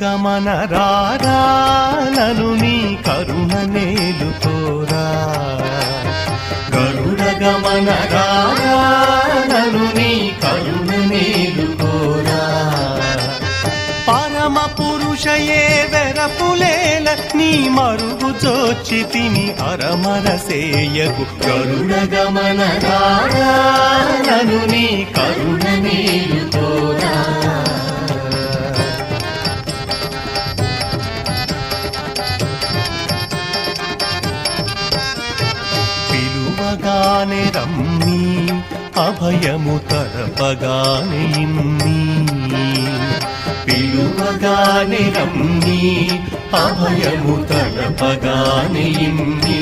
గమన రారా నను నీ కరుణ నేలుకోరా గరుడ గమన రారా నను నీ కరుణ నేలుకోరా పరమ పురుషయే వెరపులేల నీ మరుగు చోచి తిని అరమరసేయకు గరుడ గమన రారా నను నీ కరుణ నేలుకోరా పిలువగానే రమ్మి అభయము తరపగానే ఇన్ని పిలువగానే రమ్మి అభయము తరపగానే ఇన్ని